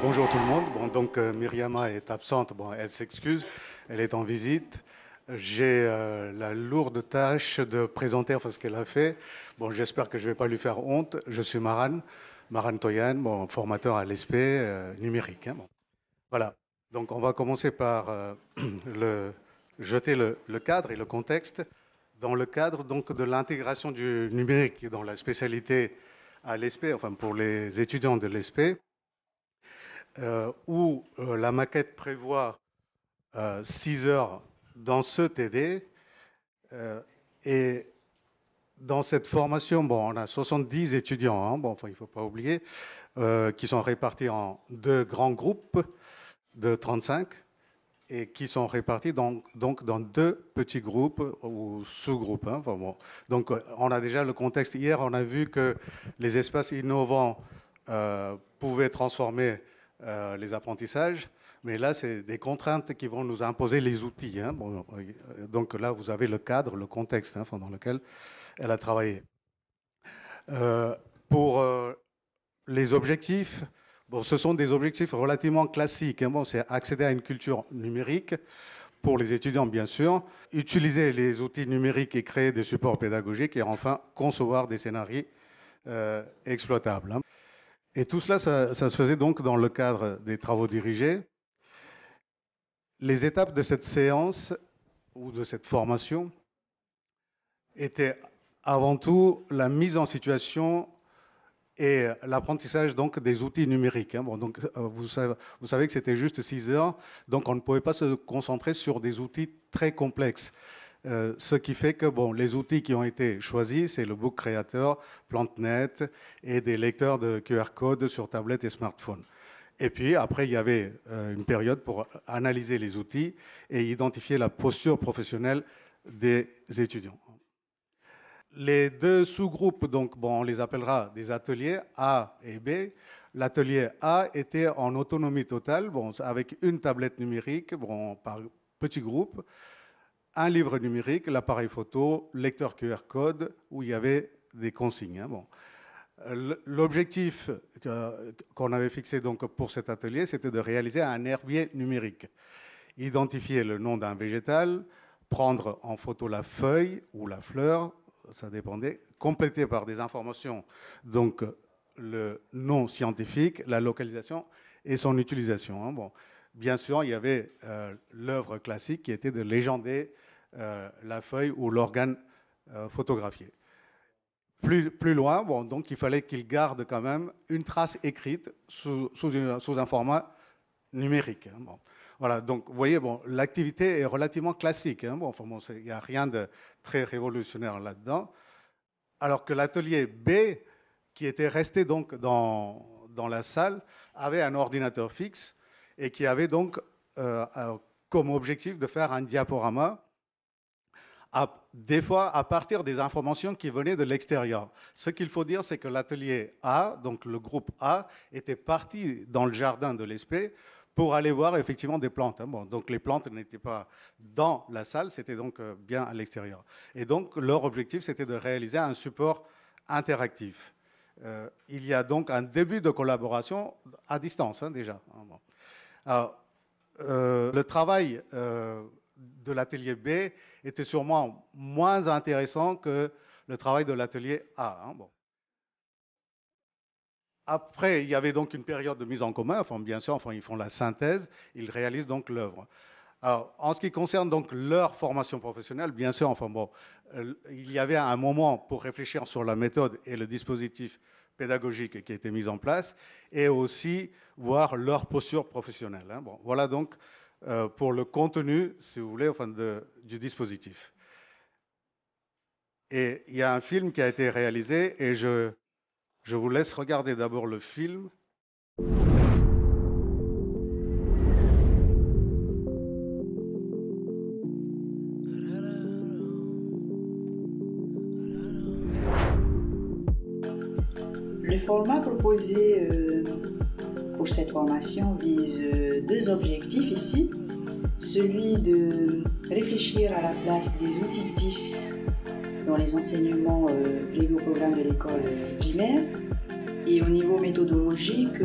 Bonjour tout le monde. Bon, donc Myriama est absente, bon, elle s'excuse, elle est en visite. J'ai la lourde tâche de présenter ce qu'elle a fait. Bon, j'espère que je ne vais pas lui faire honte. Je suis Maran Toyan, bon, formateur à l'ESP numérique. Bon. Voilà. Donc on va commencer par jeter le cadre et le contexte. Dans le cadre donc, de l'intégration du numérique dans la spécialité à l'ESP, enfin pour les étudiants de l'ESP, où la maquette prévoit 6 heures dans ce TD. Et dans cette formation, bon, on a 70 étudiants, hein, bon, enfin, il ne faut pas oublier, qui sont répartis en 2 grands groupes de 35 et qui sont répartis donc dans 2 petits groupes ou sous-groupes. Hein, enfin, bon. Donc on a déjà le contexte. Hier, on a vu que les espaces innovants pouvaient transformer les apprentissages, mais là, c'est des contraintes qui vont nous imposer les outils. Hein. Bon, donc là, vous avez le cadre, le contexte hein, dans lequel elle a travaillé. Pour les objectifs, bon, ce sont des objectifs relativement classiques. Hein. Bon, c'est accéder à une culture numérique pour les étudiants, bien sûr, utiliser les outils numériques et créer des supports pédagogiques et enfin concevoir des scénarios exploitables. Hein. Et tout cela, ça se faisait donc dans le cadre des travaux dirigés. Les étapes de cette séance ou de cette formation étaient avant tout la mise en situation et l'apprentissage donc des outils numériques. Hein. Bon, donc, vous savez que c'était juste 6 heures, donc on ne pouvait pas se concentrer sur des outils très complexes. Ce qui fait que bon, les outils qui ont été choisis, c'est le Book Creator, PlanteNet et des lecteurs de QR code sur tablette et smartphone. Et puis après, il y avait une période pour analyser les outils et identifier la posture professionnelle des étudiants. Les 2 sous-groupes, donc, bon, on les appellera des ateliers A et B. L'atelier A était en autonomie totale, bon, avec une tablette numérique bon, par petit groupe, un livre numérique, l'appareil photo, lecteur QR code, où il y avait des consignes. Hein, bon. L'objectif qu'on avait fixé donc pour cet atelier, c'était de réaliser un herbier numérique. Identifier le nom d'un végétal, prendre en photo la feuille ou la fleur, ça dépendait, complété par des informations, donc le nom scientifique, la localisation et son utilisation. Hein. Bon. Bien sûr, il y avait l'œuvre classique qui était de légender la feuille ou l'organe photographié. Plus loin, bon, donc il fallait qu'il garde quand même une trace écrite sous un format numérique. Hein. Bon. Voilà, donc vous voyez, bon, l'activité est relativement classique. Hein. Bon, enfin, bon, il n'y a rien de très révolutionnaire là-dedans. Alors que l'atelier B, qui était resté donc dans la salle, avait un ordinateur fixe et qui avait donc comme objectif de faire un diaporama, des fois à partir des informations qui venaient de l'extérieur. Ce qu'il faut dire, c'est que l'atelier A, donc le groupe A, était parti dans le jardin de l'ESP pour aller voir effectivement des plantes. Hein. Bon, donc les plantes n'étaient pas dans la salle, c'était donc bien à l'extérieur. Et donc leur objectif, c'était de réaliser un support interactif. Il y a donc un début de collaboration à distance, hein, déjà. Bon. Alors, le travail de l'atelier B était sûrement moins intéressant que le travail de l'atelier A. Hein, bon. Après, il y avait donc une période de mise en commun. Enfin, bien sûr, enfin, ils font la synthèse, ils réalisent donc l'œuvre. Alors, en ce qui concerne donc leur formation professionnelle, bien sûr, enfin bon, il y avait un moment pour réfléchir sur la méthode et le dispositif pédagogique qui a été mis en place, et aussi voir leur posture professionnelle. Hein. Bon, voilà donc pour le contenu, si vous voulez, enfin, du dispositif. Et il y a un film qui a été réalisé, et je vous laisse regarder d'abord le film. Le format proposé pour cette formation vise 2 objectifs ici. Celui de réfléchir à la place des outils TIS dans les enseignements prévus au programme de l'école primaire Et au niveau méthodologique,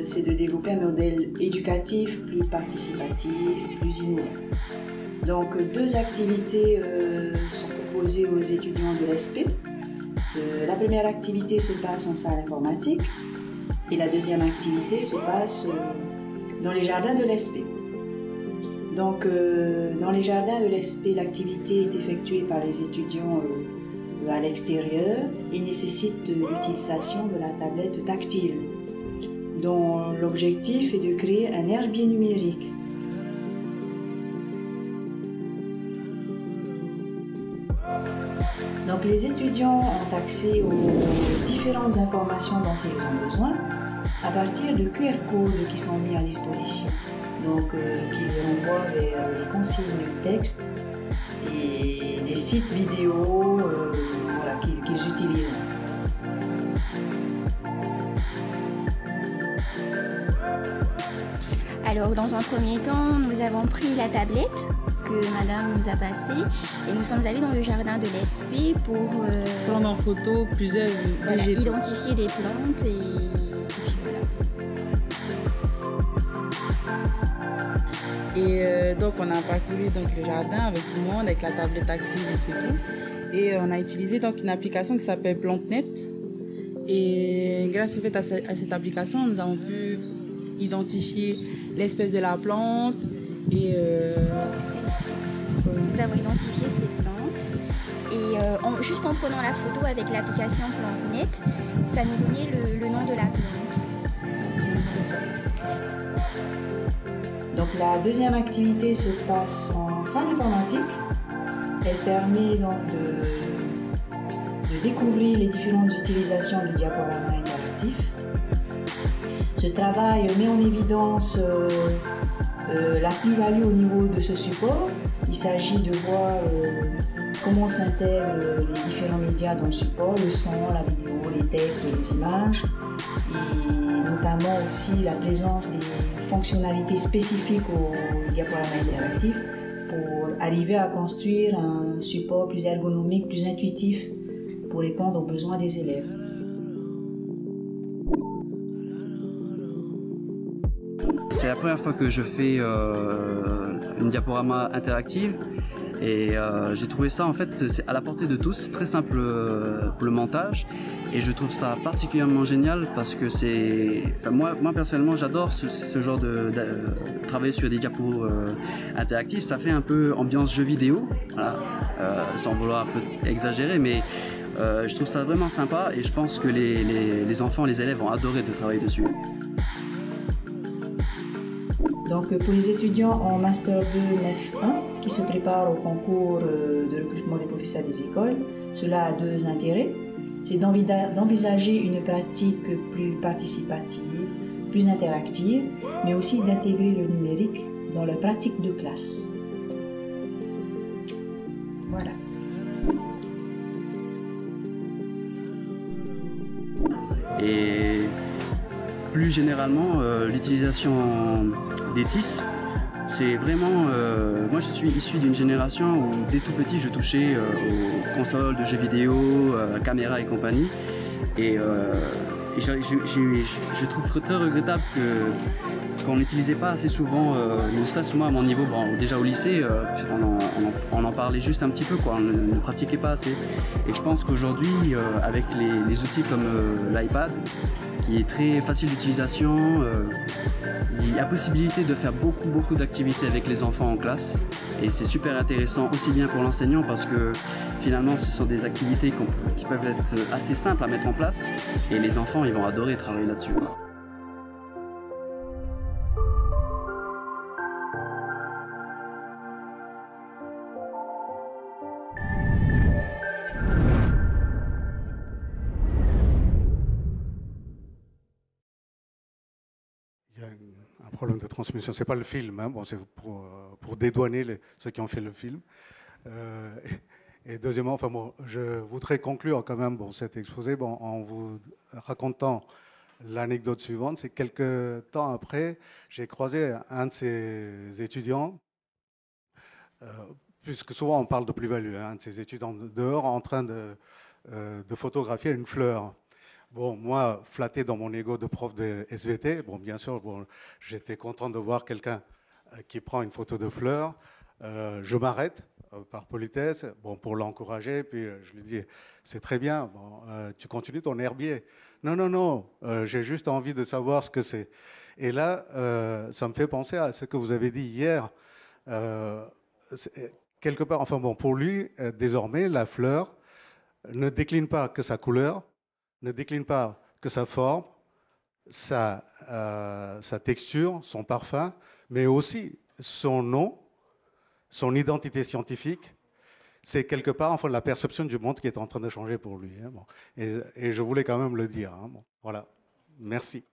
c'est de développer un modèle éducatif plus participatif, plus innovant. Donc, deux activités sont proposées aux étudiants de l'ESP. La première activité se passe en salle informatique et la deuxième activité se passe dans les jardins de l'ESP. Donc, dans les jardins de l'ESP, l'activité est effectuée par les étudiants à l'extérieur et nécessite l'utilisation de la tablette tactile, dont l'objectif est de créer un herbier numérique. Donc, les étudiants ont accès aux différentes informations dont ils ont besoin à partir de QR codes qui sont mis à disposition. Donc, qui les renvoient vers les consignes texte et des sites vidéo qu'ils utilisent. Alors, dans un premier temps, nous avons pris la tablette que madame nous a passée et nous sommes allés dans le jardin de l'ESP pour prendre en photo plusieurs végétaux. Identifier des plantes et puis voilà. Et donc on a parcouru donc, le jardin avec tout le monde, avec la tablette tactile et tout. Et on a utilisé donc une application qui s'appelle PlanteNet. Et grâce au fait à cette application, nous avons pu identifier l'espèce de la plante et celle-ci. Nous avons identifié ces plantes et juste en prenant la photo avec l'application PlanteNet, ça nous donnait le nom de la plante. c'est ça. Donc la deuxième activité se passe en salle informatique. Elle permet donc de découvrir les différentes utilisations du diaporama interactif. Ce travail met en évidence la plus-value au niveau de ce support. Il s'agit de voir comment s'intègrent les différents médias dans le support, le son, la vidéo, les textes, les images, et notamment aussi la présence des fonctionnalités spécifiques au diaporama interactif pour arriver à construire un support plus ergonomique, plus intuitif pour répondre aux besoins des élèves. C'est la première fois que je fais une diaporama interactive et j'ai trouvé ça en fait c'est à la portée de tous, très simple pour le montage et je trouve ça particulièrement génial parce que moi personnellement j'adore ce genre de travailler sur des diapos interactifs, ça fait un peu ambiance jeu vidéo, voilà, sans vouloir un peu exagérer mais je trouve ça vraiment sympa et je pense que les enfants, les élèves vont adorer de travailler dessus. Donc pour les étudiants en Master 2 MEF 1 qui se préparent au concours de recrutement des professeurs des écoles, cela a deux intérêts. C'est d'envisager une pratique plus participative, plus interactive, mais aussi d'intégrer le numérique dans leur pratique de classe. Voilà. Et plus généralement, l'utilisation des TIS, c'est vraiment... moi, je suis issu d'une génération où, dès tout petit, je touchais aux consoles de jeux vidéo, caméras et compagnie. Et je trouve très regrettable qu'on n'utilisait pas assez souvent, ne serait-ce moi à mon niveau, bon, déjà au lycée, on en parlait juste un petit peu, quoi, on ne pratiquait pas assez. Et je pense qu'aujourd'hui, avec les outils comme l'iPad, qui est très facile d'utilisation, il y a possibilité de faire beaucoup d'activités avec les enfants en classe et c'est super intéressant aussi bien pour l'enseignant parce que finalement ce sont des activités qui peuvent être assez simples à mettre en place et les enfants ils vont adorer travailler là-dessus. Il y a un problème de transmission. Ce n'est pas le film, hein. Bon, c'est pour dédouaner ceux qui ont fait le film. Et deuxièmement, enfin, bon, je voudrais conclure quand même cet exposé en vous racontant l'anecdote suivante. C'est quelques temps après, j'ai croisé un de ces étudiants, puisque souvent on parle de plus-value, un de ces étudiants dehors en train de photographier une fleur. Bon, moi, flatté dans mon ego de prof de SVT, bon, bien sûr, bon, j'étais content de voir quelqu'un qui prend une photo de fleurs. Je m'arrête par politesse, bon, pour l'encourager, puis je lui dis, c'est très bien, bon, tu continues ton herbier. Non, non, non, j'ai juste envie de savoir ce que c'est. Et là, ça me fait penser à ce que vous avez dit hier. Euh, quelque part, enfin bon, pour lui, désormais, la fleur ne décline pas que sa couleur, ne décline pas que sa forme, sa texture, son parfum, mais aussi son nom, son identité scientifique. C'est quelque part enfin, la perception du monde qui est en train de changer pour lui. Hein, bon. Et je voulais quand même le dire. Hein, bon. Voilà. Merci.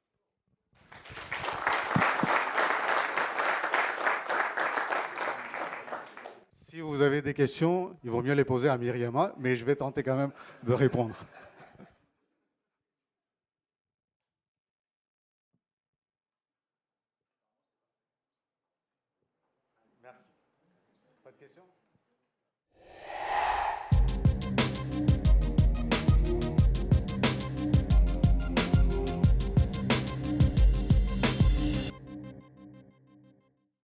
Si vous avez des questions, il vaut mieux les poser à Myriama, mais je vais tenter quand même de répondre. Merci. Pas de questions ?